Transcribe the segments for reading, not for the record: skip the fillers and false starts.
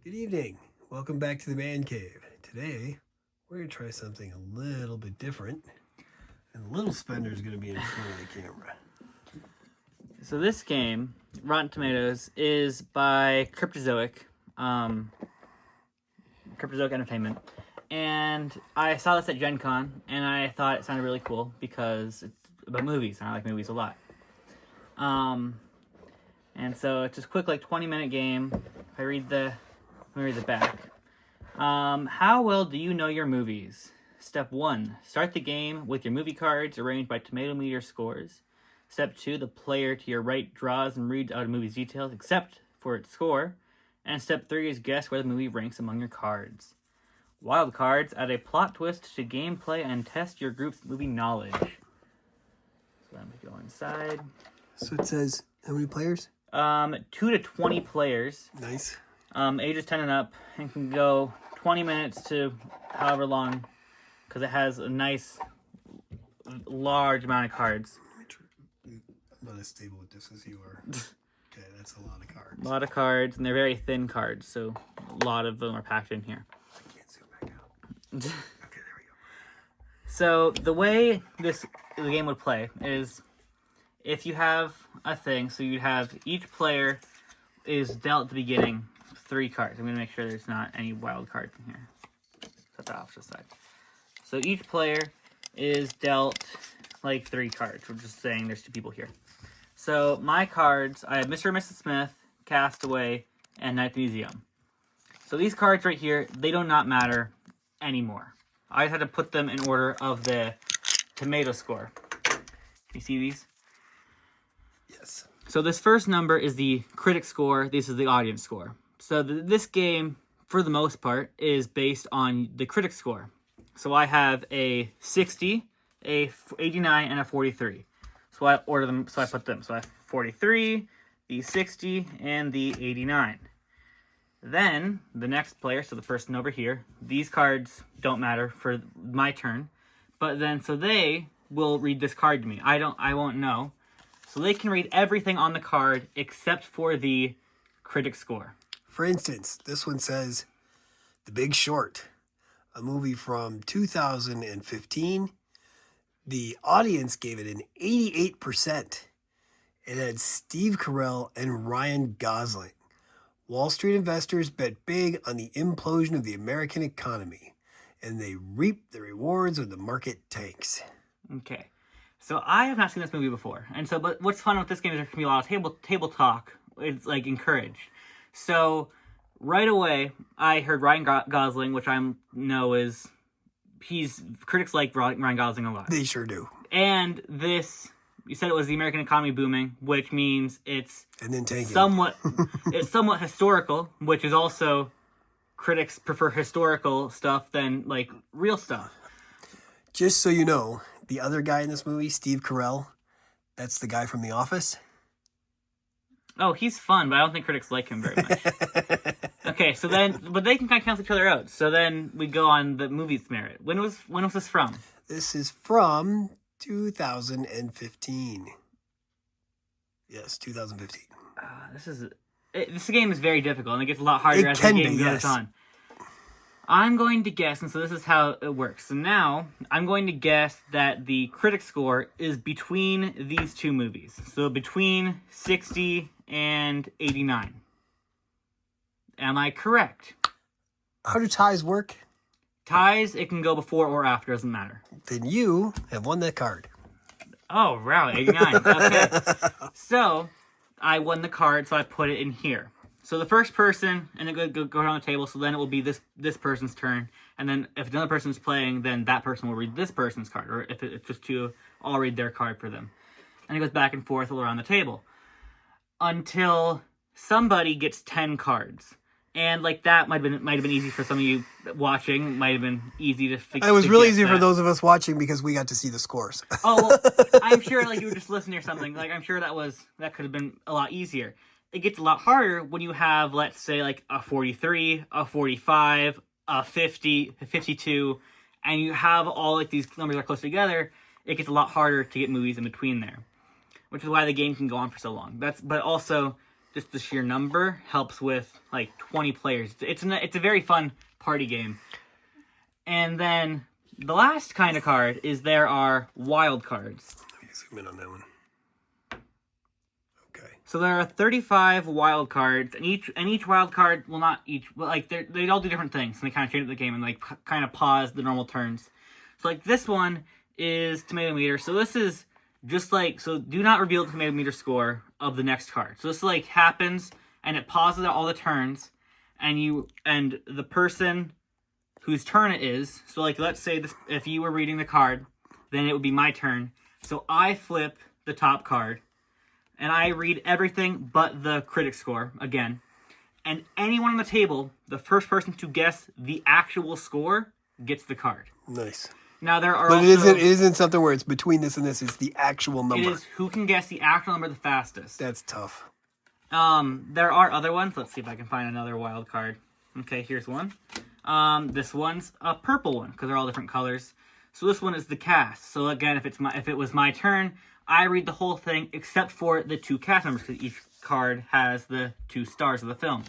Good evening. Welcome back to the Man Cave. Today, we're going to try something a little bit different. And Little Spender is going to be in front of the camera. So this game, Rotten Tomatoes, is by Cryptozoic Entertainment. And I saw this at Gen Con, and I thought it sounded really cool because it's about movies, and I like movies a lot. And so it's just a quick, 20-minute game. If I read let me read the back. How well do you know your movies? Step 1, start the game with your movie cards arranged by tomato meter scores. Step 2, the player to your right draws and reads out a movie's details except for its score. And step 3 is guess where the movie ranks among your cards. Wild cards add a plot twist to gameplay and test your group's movie knowledge. So let me go inside. So it says, how many players? 2 to 20 players. Nice. Ages 10 and up, and can go 20 minutes to however long, because it has a nice, large amount of cards. I'm not as stable with this as you are. Okay, that's a lot of cards. A lot of cards, and they're very thin cards, so a lot of them are packed in here. I can't zoom back out. Okay, there we go. So the way the game would play is if you have a thing, so you'd have each player is dealt at the beginning 3 cards. I'm going to make sure there's not any wild cards in here. Set that off to the side. So each player is dealt 3 cards. We're just saying there's 2 people here. So my cards, I have Mr. and Mrs. Smith, Castaway, and Night at the Museum. So these cards right here, they do not matter anymore. I just had to put them in order of the tomato score. You see these? Yes. So this first number is the critic score. This is the audience score. So this game, for the most part, is based on the critic score. So I have a 60, a 89, and a 43. So I order them. So I put them. So I have 43, the 60, and the 89. Then the next player, so the person over here, these cards don't matter for my turn. But then, so they will read this card to me. I won't know. So they can read everything on the card except for the critic score. For instance, this one says The Big Short, a movie from 2015. The audience gave it an 88%. It had Steve Carell and Ryan Gosling. Wall Street investors bet big on the implosion of the American economy, and they reap the rewards when the market tanks. Okay. So I have not seen this movie before. And so, but what's fun with this game is there can be a lot of table talk. It's encouraged. So right away, I heard Ryan Gosling, which I know is, critics like Ryan Gosling a lot. They sure do. And this, you said it was the American economy booming, which means it's and then tanking. It's somewhat historical, which is also, critics prefer historical stuff than real stuff. Just so you know, the other guy in this movie, Steve Carell, that's the guy from The Office. Oh, he's fun, but I don't think critics like him very much. Okay, so then, but they can kind of cancel each other out. So then we go on the movie's merit. When was this from? This is from 2015. Yes, 2015. This game is very difficult, and it gets a lot harder as the game goes on. I'm going to guess, and so this is how it works. So now, I'm going to guess that the critic score is between these 2 movies. So between 60 and 89. Am I correct? How do ties work? Ties, it can go before or after, doesn't matter. Then you have won that card. Oh, wow, 89. Okay. So, I won the card, so I put it in here. So the first person, and then go around the table, so then it will be this person's turn. And then if another person's playing, then that person will read this person's card. Or if it's just 2, I'll read their card for them. And it goes back and forth all around the table. Until somebody gets 10 cards. And that might have been easy for some of you watching. It might have been easy to figure. It was really easy for those of us watching because we got to see the scores. Oh, well, I'm sure you were just listening or something. I'm sure that could have been a lot easier. It gets a lot harder when you have, let's say, a 43, a 45, a 50, a 52, and you have all these numbers are close together. It gets a lot harder to get movies in between there, which is why the game can go on for so long. But also, just the sheer number helps with like 20 players. It's a very fun party game. And then the last kind of card is there are wild cards. Let me zoom in on that one. Okay. So there are 35 wild cards, and each wild card, well, not each, but like they all do different things, and they kind of change up the game and like kind of pause the normal turns. So like this one is tomato meter. So this is just like, so do not reveal the tomato meter score of the next card. So this like happens, and it pauses all the turns, and the person whose turn it is. So like, let's say this, if you were reading the card, then it would be my turn. So I flip the top card, and I read everything but the critic score again. And anyone on the table, the first person to guess the actual score gets the card. Nice. Now there are But also, it isn't something where it's between this and this, it's the actual number. it is who can guess the actual number the fastest. That's tough. There are other ones. Let's see if I can find another wild card. Okay, here's one. This one's a purple one because they're all different colors. So this one is the cast. So again, if it was my turn, I read the whole thing except for the 2 cast members because each card has the 2 stars of the film.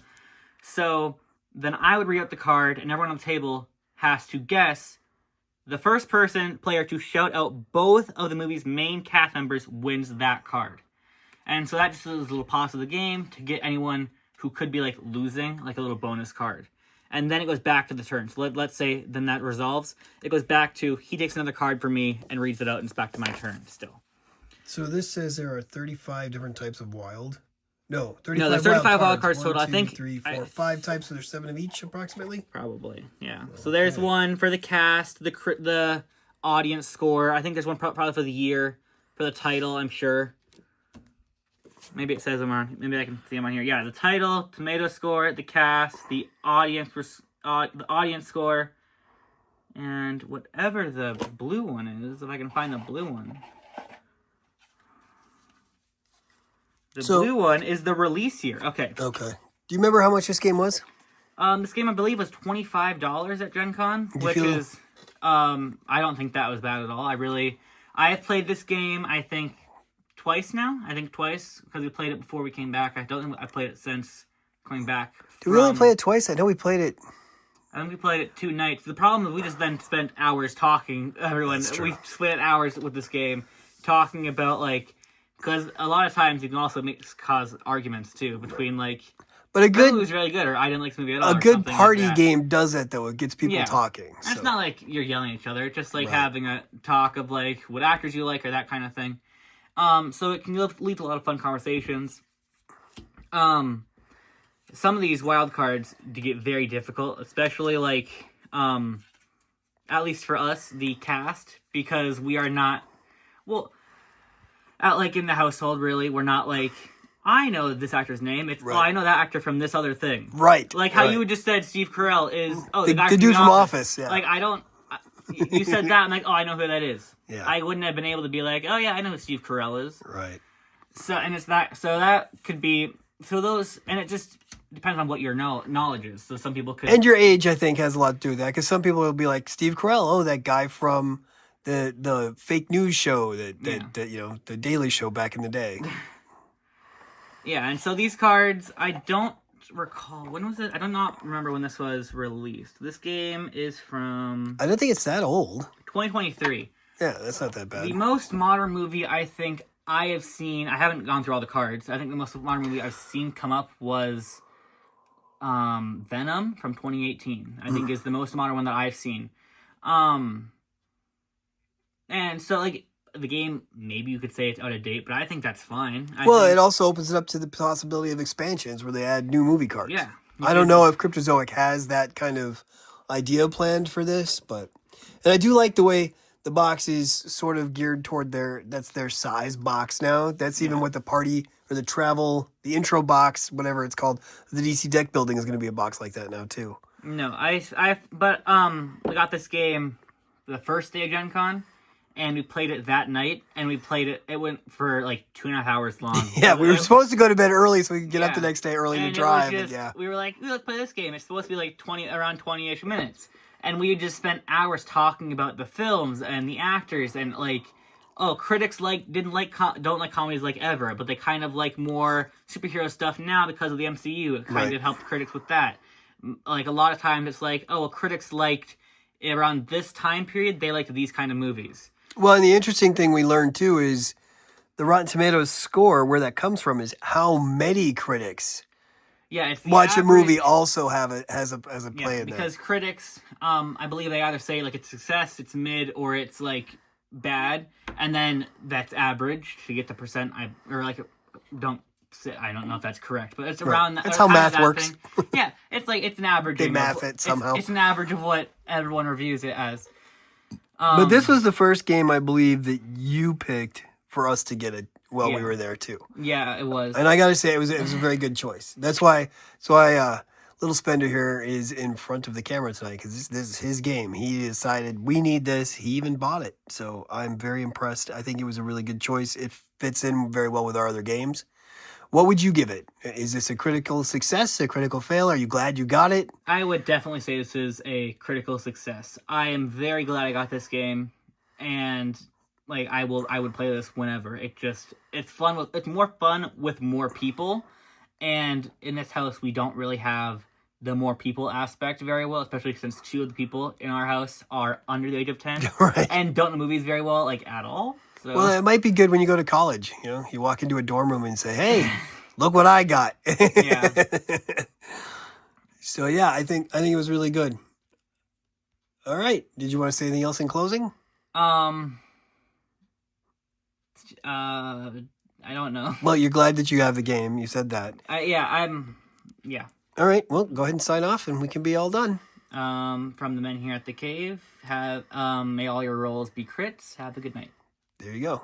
So then I would read out the card, and everyone on the table has to guess. The first player to shout out both of the movie's main cast members wins that card. And so that just is a little pause of the game to get anyone who could be like losing like a little bonus card. And then it goes back to the turn. So let's say then that resolves. It goes back to he takes another card for me and reads it out, and it's back to my turn still. So this says there are 35 different types of wild. No, 35 No, there's 35 wild cards 1, total. 2, I think 3, 4, 5 types. So there's 7 of each approximately. Probably, yeah. Okay. So there's one for the cast, the audience score. I think there's one probably for the year, for the title. I'm sure. Maybe it says them on. Maybe I can see them on here. Yeah, the title, tomato score, the cast, the audience score, and whatever the blue one is. If I can find the blue one. The blue one is the release year. Okay. Okay. Do you remember how much this game was? This game I believe was $25 at Gen Con, which is I don't think that was bad at all. I have played this game I think twice now. I think twice because we played it before we came back. I don't think I played it since coming back. Did we only play it twice? I know we played it. I think we played it 2 nights. The problem is we just then spent hours talking. Everyone, we spent hours with this game talking about like. Because a lot of times you can also cause arguments too between like, but a good movie was really good or I didn't like this movie at all. A good party game does that though. It gets people talking. And it's not like you're yelling at each other. It's just like having a talk of like what actors you like or that kind of thing. So it can lead to a lot of fun conversations. Some of these wild cards do get very difficult, especially like, at least for us, the cast, because we are not, well. Out like in the household, really, we're not like I know this actor's name. It's I know that actor from this other thing. Right. Like how you just said Steve Carell is the guy the dude from Office. Yeah. Like I don't. You said that. I'm like I know who that is. Yeah. I wouldn't have been able to be like I know who Steve Carell is. Right. So and it's that. So that could be. So those and it just depends on what your knowledge is. So some people could. And your age, I think, has a lot to do with that because some people will be like Steve Carell. Oh, that guy from. The fake news show that the Daily Show back in the day. Yeah, and so these cards, I don't recall when was it. I do not remember when this was released. This game is from. I don't think it's that old. 2023. Yeah, that's not that bad. The most modern movie I think I have seen. I haven't gone through all the cards. I think the most modern movie I've seen come up was Venom from 2018. I think is the most modern one that I've seen. And so, like, the game, maybe you could say it's out of date, but I think that's fine. It also opens it up to the possibility of expansions where they add new movie cards. Yeah. I don't know if Cryptozoic has that kind of idea planned for this, but... And I do like the way the box is sort of geared toward that's their size box now. That's even what the party, or the travel, the intro box, whatever it's called, the DC deck building is going to be a box like that now, too. No, we got this game the first day of Gen Con. And we played it that night, and it went for like 2.5 hours long. Yeah, we were supposed to go to bed early so we could get up the next day early to drive. We were like, let's play this game. It's supposed to be like around 20-ish minutes. And we just spent hours talking about the films and the actors, and like, oh, critics don't like comedies like ever, but they kind of like more superhero stuff now because of the MCU. It kind of helped critics with that. Like a lot of times, it's like, oh, well, critics liked around this time period. They liked these kind of movies. Well, and the interesting thing we learned too is the Rotten Tomatoes score. Where that comes from is how many critics it's the watch average, a movie. Also has a play in because critics, I believe they either say like it's success, it's mid, or it's like bad, and then that's average to get the percent. I don't know if that's correct, but it's around that. That's how math works. Yeah, it's like it's an average. They math it somehow. It's an average of what everyone reviews it as. But this was the first game I believe that you picked for us to get it while we were there too. Yeah, it was. And I got to say, it was a very good choice. That's why Little Spender here is in front of the camera tonight, because this is his game. He decided we need this. He even bought it. So I'm very impressed. I think it was a really good choice. It fits in very well with our other games. What would you give it? Is this a critical success, a critical fail? Are you glad you got it? I would definitely say this is a critical success. I am very glad I got this game, and like I would play this whenever. It's fun. It's more fun with more people, and in this house we don't really have the more people aspect very well, especially since 2 of the people in our house are under the age of 10 right. and don't know movies very well, like at all. So. Well, it might be good when you go to college. You know, you walk into a dorm room and say, "Hey, look what I got." Yeah. So yeah, I think it was really good. All right. Did you want to say anything else in closing? I don't know. Well, you're glad that you have the game. You said that. Yeah. All right. Well, go ahead and sign off, and we can be all done. From the men here at the cave, may all your rolls be crits. Have a good night. There you go.